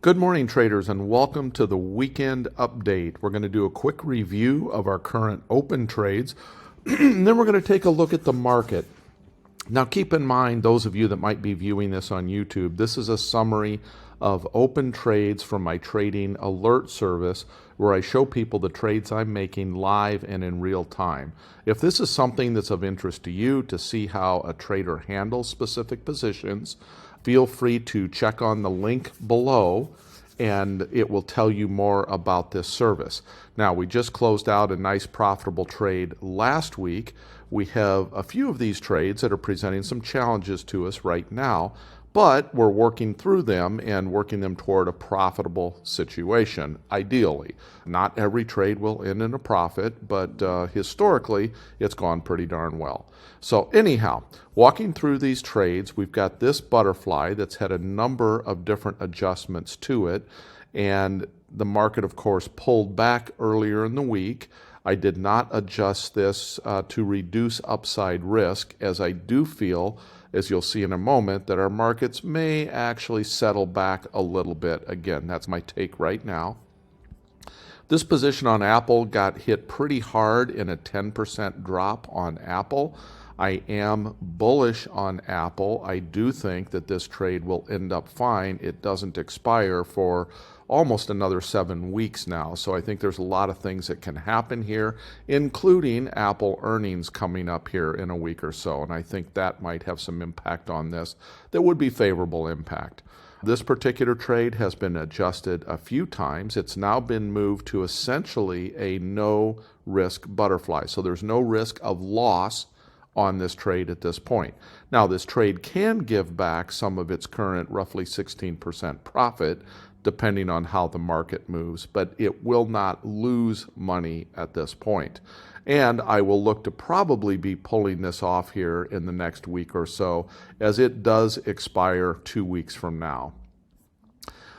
Good morning, traders, and welcome to the weekend update. We're going to do a quick review of our current open trades, and then we're going to take a look at the market. Now, keep in mind, those of you that might be viewing this on YouTube, this is a summary of open trades from my trading alert service where I show people the trades I'm making live and in real time. If this is something that's of interest to you to see how a trader handles specific positions, feel free to check on the link below and it will tell you more about this service. Now, we just closed out a nice profitable trade last week. We have a few of these trades that are presenting some challenges to us right now, but we're working through them and working them toward a profitable situation, ideally. Not every trade will end in a profit, but historically, it's gone pretty darn well. So anyhow, walking through these trades, we've got this butterfly that's had a number of different adjustments to it, and the market, of course, pulled back earlier in the week. I did not adjust this to reduce upside risk, as I do feel, as you'll see in a moment, that our markets may actually settle back a little bit. Again, that's my take right now. This position on Apple got hit pretty hard in a 10% drop on Apple. I am bullish on Apple. I do think that this trade will end up fine. It doesn't expire for almost another 7 weeks now. So I think there's a lot of things that can happen here, including Apple earnings coming up here in a week or so. And I think that might have some impact on this that would be favorable impact. This particular trade has been adjusted a few times. It's now been moved to essentially a no risk butterfly. So there's no risk of loss on this trade at this point. Now, this trade can give back some of its current roughly 16% profit, depending on how the market moves, but it will not lose money at this point. And I will look to probably be pulling this off here in the next week or so, as it does expire 2 weeks from now.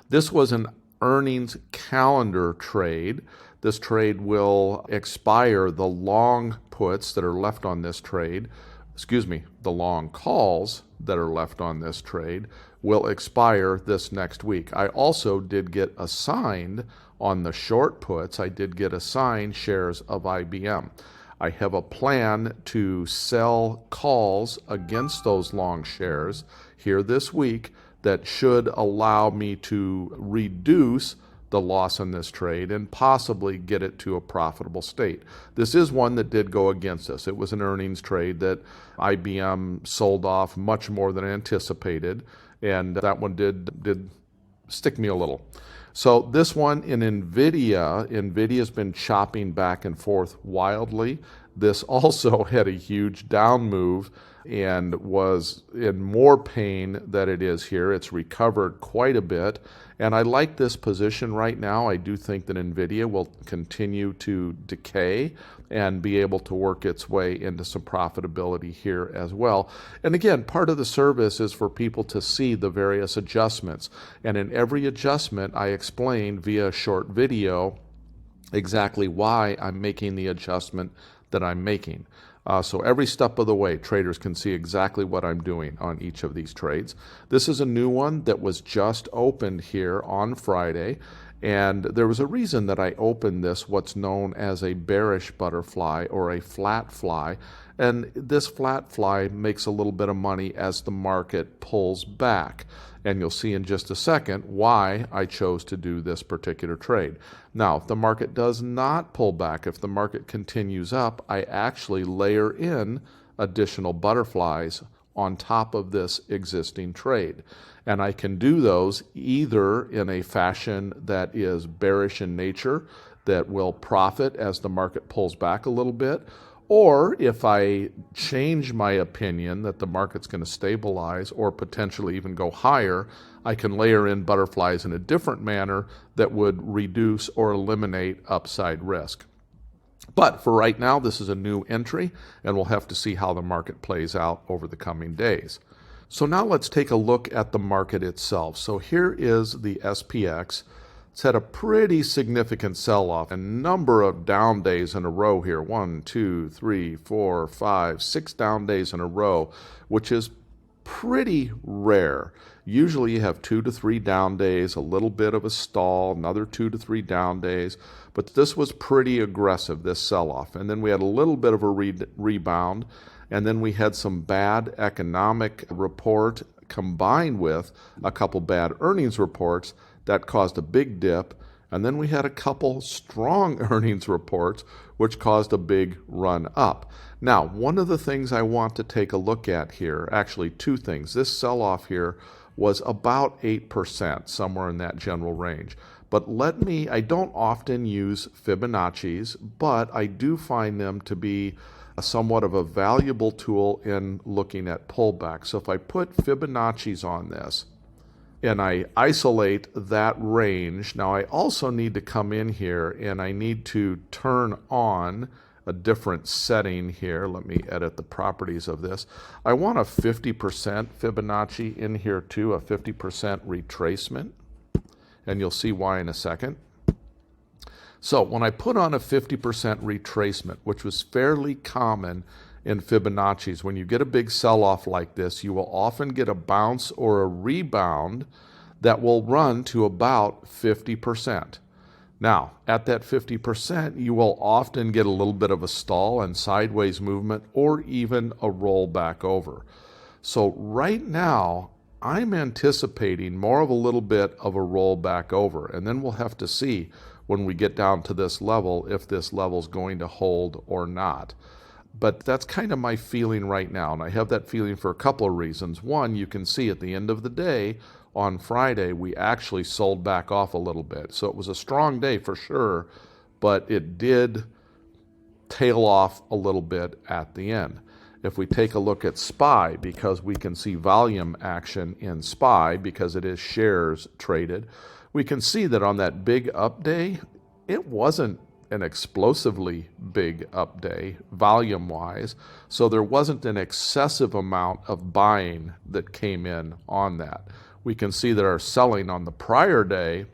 This was an earnings calendar trade. This trade will expire, the long puts that are left on this trade, the long calls that are left on this trade will expire this next week. I also did get assigned on the short puts, I did get assigned shares of IBM. I have a plan to sell calls against those long shares here this week that should allow me to reduce the loss on this trade and possibly get it to a profitable state. This is one that did go against us. It was an earnings trade that IBM sold off much more than anticipated, and that one did stick me a little. So this one in NVIDIA's been chopping back and forth wildly. This also had a huge down move and was in more pain than it is here. It's recovered quite a bit, and I like this position right now. I do think that NVIDIA will continue to decay and be able to work its way into some profitability here as well. And again, part of the service is for people to see the various adjustments, and in every adjustment I explain via a short video exactly why I'm making the adjustment that I'm making. So every step of the way, traders can see exactly what I'm doing on each of these trades. This is a new one that was just opened here on Friday, and there was a reason that I opened this, what's known as a bearish butterfly or a flat fly. And this flat fly makes a little bit of money as the market pulls back. And you'll see in just a second why I chose to do this particular trade. Now, if the market does not pull back, if the market continues up, I actually layer in additional butterflies on top of this existing trade. And I can do those either in a fashion that is bearish in nature, that will profit as the market pulls back a little bit, or if I change my opinion that the market's going to stabilize or potentially even go higher, I can layer in butterflies in a different manner that would reduce or eliminate upside risk. But for right now, this is a new entry, and we'll have to see how the market plays out over the coming days. So now let's take a look at the market itself. So here is the SPX. It's had a pretty significant sell-off, a number of down days in a row here. 1, 2, 3, 4, 5, 6 down days in a row, which is pretty rare. Usually you have 2 to 3 down days, a little bit of a stall, another 2 to 3 down days, but this was pretty aggressive, this sell-off. And then we had a little bit of a rebound, and then we had some bad economic report combined with a couple bad earnings reports that caused a big dip. And then we had a couple strong earnings reports, which caused a big run up. Now, one of the things I want to take a look at here, actually two things. This sell-off here was about 8%, somewhere in that general range. But I don't often use Fibonacci's, but I do find them to be somewhat of a valuable tool in looking at pullback. So if I put Fibonacci's on this, and I isolate that range. Now I also need to come in here and I need to turn on a different setting here. Let me edit the properties of this. I want a 50% Fibonacci in here too, a 50% retracement, and you'll see why in a second. So when I put on a 50% retracement, which was fairly common in Fibonacci's, when you get a big sell-off like this, you will often get a bounce or a rebound that will run to about 50%. Now, at that 50%, you will often get a little bit of a stall and sideways movement or even a roll back over. So right now, I'm anticipating more of a little bit of a roll back over, and then we'll have to see when we get down to this level if this level is going to hold or not. But that's kind of my feeling right now, and I have that feeling for a couple of reasons. One, you can see at the end of the day, on Friday, we actually sold back off a little bit. So it was a strong day for sure, but it did tail off a little bit at the end. If we take a look at SPY, because we can see volume action in SPY because it is shares traded, we can see that on that big up day, it wasn't an explosively big up day volume-wise, so there wasn't an excessive amount of buying that came in on that. We can see that our selling on the prior day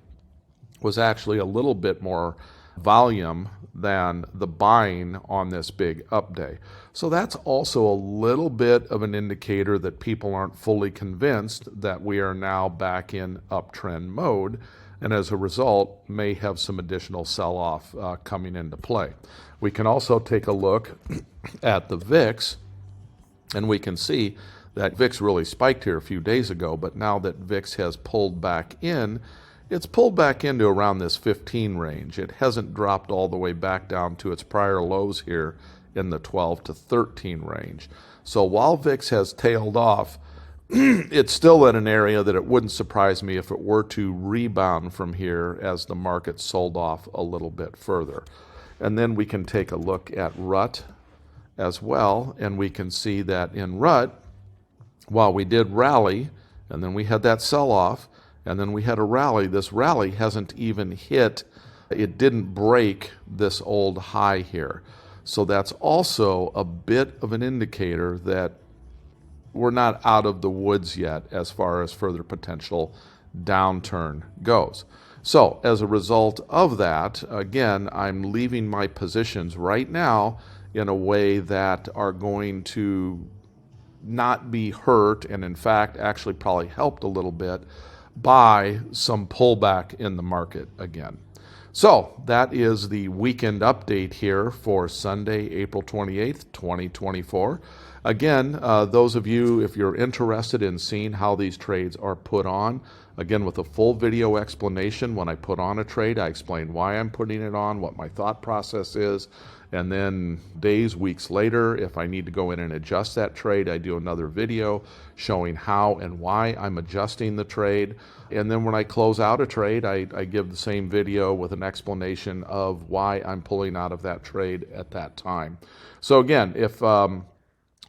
was actually a little bit more volume than the buying on this big up day. So that's also a little bit of an indicator that people aren't fully convinced that we are now back in uptrend mode, and as a result may have some additional sell-off coming into play. We can also take a look at the VIX, and we can see that VIX really spiked here a few days ago, but now that VIX has pulled back in, it's pulled back into around this 15 range. It hasn't dropped all the way back down to its prior lows here in the 12 to 13 range. So while VIX has tailed off, it's still in an area that it wouldn't surprise me if it were to rebound from here as the market sold off a little bit further. And then we can take a look at RUT as well, and we can see that in RUT, while we did rally, and then we had that sell-off, and then we had a rally, this rally hasn't even hit, it didn't break this old high here. So that's also a bit of an indicator that we're not out of the woods yet as far as further potential downturn goes. So as a result of that, again, I'm leaving my positions right now in a way that are going to not be hurt, and in fact actually probably helped a little bit by some pullback in the market again. So that is the weekend update here for Sunday, April 28th, 2024. Again, those of you, if you're interested in seeing how these trades are put on, again, with a full video explanation, when I put on a trade, I explain why I'm putting it on, what my thought process is, and then days, weeks later, if I need to go in and adjust that trade, I do another video showing how and why I'm adjusting the trade. And then when I close out a trade, I give the same video with an explanation of why I'm pulling out of that trade at that time. So again, if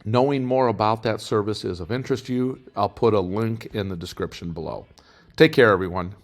knowing more about that service is of interest to you, I'll put a link in the description below. Take care, everyone.